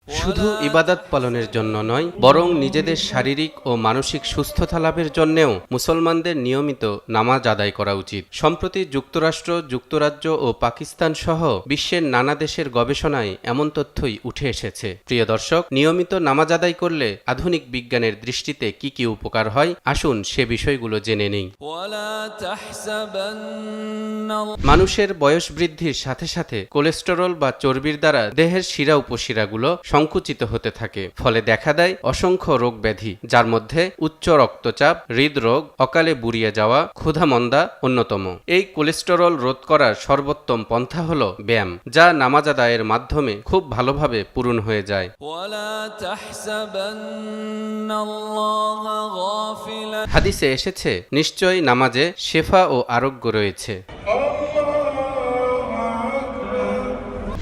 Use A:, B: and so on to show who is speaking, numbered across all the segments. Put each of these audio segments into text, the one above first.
A: শুধু ইবাদত পালনের জন্য নয়, বরং নিজেদের শারীরিক ও মানসিক সুস্থতা লাভের জন্যেও মুসলমানদের নিয়মিত নামাজ আদায় করা উচিত। সম্প্রতি যুক্তরাষ্ট্র, যুক্তরাজ্য ও পাকিস্তান সহ বিশ্বের নানা দেশের গবেষণায় এমন তথ্যই উঠে এসেছে। প্রিয় দর্শক, নিয়মিত নামাজ আদায় করলে আধুনিক বিজ্ঞানের দৃষ্টিতে কি কি উপকার হয়, আসুন সে বিষয়গুলো জেনে নেই। মানুষের বয়স বৃদ্ধির সাথে সাথে কোলেস্টেরল বা চর্বির দ্বারা দেহের শিরা উপশিরাগুলো সংকুচিত হতে থাকে, ফলে দেখা দেয় অসংখ্য রোগ ব্যাধি, যার মধ্যে উচ্চ রক্তচাপ, হৃদরোগ, অকালে বুড়িয়ে যাওয়া, ক্ষুধামন্দা অন্যতম। এই কোলেস্টেরল রোধ করার সর্বোত্তম পন্থা হল ব্যায়াম, যা নামাজ আদায়ের মাধ্যমে খুব ভালোভাবে পূরণ হয়ে যায়। হাদিসে এসেছে, নিশ্চয়ই নামাজে শেফা ও আরোগ্য রয়েছে।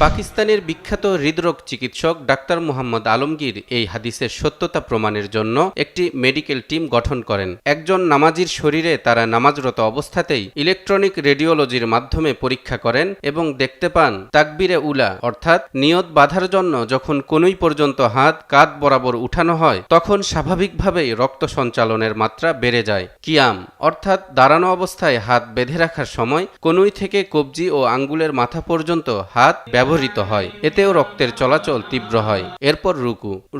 A: পাকিস্তানের বিখ্যাত হৃদরোগ চিকিৎসক ডাক্তার মুহাম্মদ আলমগীর এই হাদিসের সত্যতা প্রমাণের জন্য একটি মেডিকেল টিম গঠন করেন। একজন নামাজির শরীরে তারা নামাজরত অবস্থাতেই ইলেকট্রনিক রেডিওলজির মাধ্যমে পরীক্ষা করেন এবং দেখতে পান তাকবীরে উলা অর্থাৎ নিয়ত বাঁধার জন্য যখন কনুই পর্যন্ত হাত কাঁধ বরাবর উঠানো হয়, তখন স্বাভাবিকভাবেই রক্ত সঞ্চালনের মাত্রা বেড়ে যায়। কিয়াম অর্থাৎ দাঁড়ানো অবস্থায় হাত বেঁধে রাখার সময় কনুই থেকে কবজি ও আঙ্গুলের মাথা পর্যন্ত হাত ব্যবহৃত হয়, এতেও রক্তের চলাচল তীব্র হয়। এরপর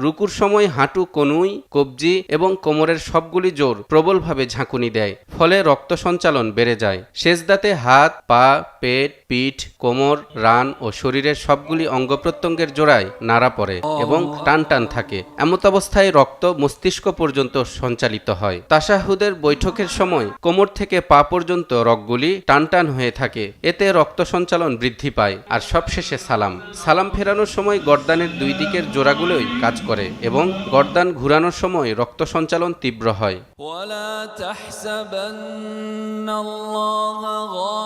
A: রুকুর সময় হাঁটু, কনুই, কবজি এবং কোমরের সবগুলি জোর প্রবলভাবে ঝাঁকুনি দেয়, ফলে রক্ত সঞ্চালন বেড়ে যায়। সেজদাতে হাত, পা, পেট, পিঠ, কোমর, রান ও শরীরের সবগুলি অঙ্গ প্রত্যঙ্গের জোড়ায় নাড়া পড়ে এবং টান টান থাকে। এমত অবস্থায় রক্ত মস্তিষ্ক পর্যন্ত সঞ্চালিত হয়। তাশাহুদের বৈঠকের সময় কোমর থেকে পা পর্যন্ত রগগুলি টান টান হয়ে থাকে, এতে রক্ত সঞ্চালন বৃদ্ধি পায়। আর সবশেষে সালাম ফেরানোর সময় গর্দানের দুই দিকের জোড়াগুলোই কাজ করে এবং গর্দান ঘুরানোর সময় রক্ত সঞ্চালন তীব্র হয়।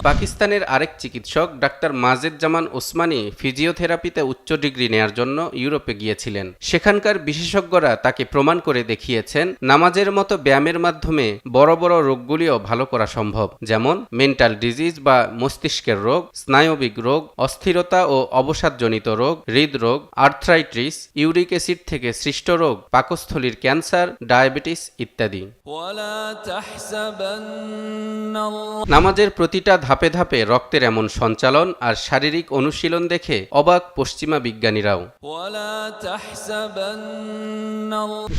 A: পাকিস্তানের আরেক চিকিৎসক ডাক্তার মাজেদ জামান ওসমানী ফিজিওথেরাপিতে উচ্চ ডিগ্রি নেয়ার জন্য ইউরোপে গিয়েছিলেন। সেখানকার বিশেষজ্ঞরা তাকে প্রমাণ করে দেখিয়েছেন নামাজের মতো ব্যায়ামের মাধ্যমে বড় বড় রোগগুলিও ভালো করা সম্ভব, যেমন মেন্টাল ডিজিজ বা মস্তিষ্কের রোগ, স্নায়বিক রোগ, অস্থিরতা ও অবসাদজনিত রোগ, হৃদরোগ, আর্থ্রাইটিস, ইউরিক অ্যাসিড থেকে সৃষ্ট রোগ, পাকস্থলীর ক্যান্সার, ডায়াবেটিস ইত্যাদি। নামাজের প্রতিটা ধাপে ধাপে রক্তের এমন সঞ্চালন আর শারীরিক অনুশীলন দেখে অবাক পশ্চিমা বিজ্ঞানীরাও।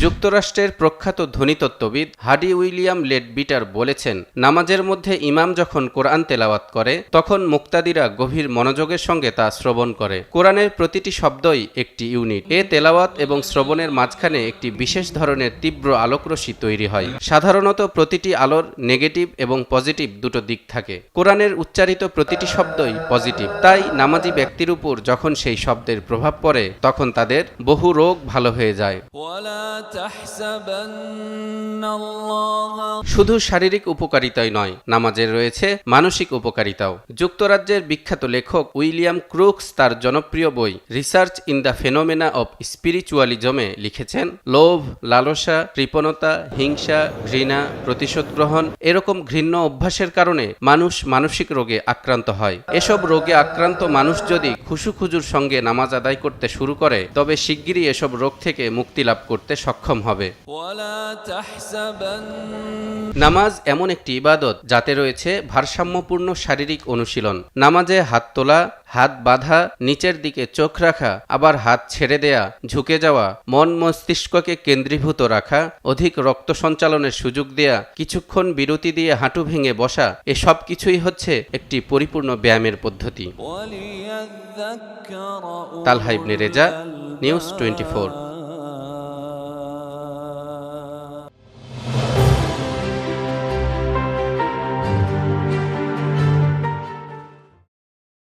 A: যুক্তরাষ্ট্রের প্রখ্যাত ধ্বনিতত্ত্ববিদ হাডি উইলিয়াম লেডবিটার বলেছেন, নামাজের মধ্যে ইমাম যখন কোরআন তেলাওয়াত করে, তখন মুক্তাদিরা গভীর মনোযোগের সঙ্গে তা শ্রবণ করে। কোরআনের প্রতিটি শব্দই একটি ইউনিট। এ তেলাওয়াত এবং শ্রবণের মাঝখানে একটি বিশেষ ধরনের তীব্র আলোকরশ্মি তৈরি হয়। সাধারণত প্রতিটি আলোর নেগেটিভ এবং পজিটিভ দুটো দিক থাকে। কোরআনের উচ্চারিত প্রতিটি শব্দই পজিটিভ, তাই নামাজি ব্যক্তির উপর যখন সেই শব্দের প্রভাব পড়ে, তখন তাদের বহু রোগ ভালো হয়ে যায়। শুধু শারীরিক উপকারিতাই নয়, নামাজের রয়েছে মানসিক উপকারিতাও। যুক্তরাজ্যের বিখ্যাত লেখক উইলিয়াম ক্রুকস তার জনপ্রিয় বই research in the phenomena of স্পিরিচুয়ালিজমে লিখেছেন, লোভ, লালসা, কৃপণতা, হিংসা, ঘৃণা, প্রতিশোধ গ্রহণ এরকম ঘৃণ্য অভ্যাসের কারণে মানুষ মানসিক রোগে আক্রান্ত হয়। এসব রোগে আক্রান্ত মানুষ যদি খুশুখুজুর সঙ্গে নামাজ আদায় করতে শুরু করে, তবে শিগগিরই এসব রোগ থেকে মুক্তি লাভ করতে সক্ষম হবে। নামাজ এমন একটি ইবাদত যাতে রয়েছে ভারসাম্যপূর্ণ শারীরিক অনুশীলন। নামাজে হাত তোলা, হাত বাঁধা, নিচের দিকে চোখ রাখা, আবার হাত ছেড়ে দেয়া, ঝুঁকে যাওয়া, মন মস্তিষ্ককে কেন্দ্রীভূত রাখা, অধিক রক্ত সঞ্চালনের সুযোগ দেয়া, কিছুক্ষণ বিরতি দিয়ে হাঁটু ভেঙে বসা, এসব কিছুই হচ্ছে একটি পরিপূর্ণ ব্যায়ামের পদ্ধতি। তালহা ইবনে রেজা, নিউজ 24।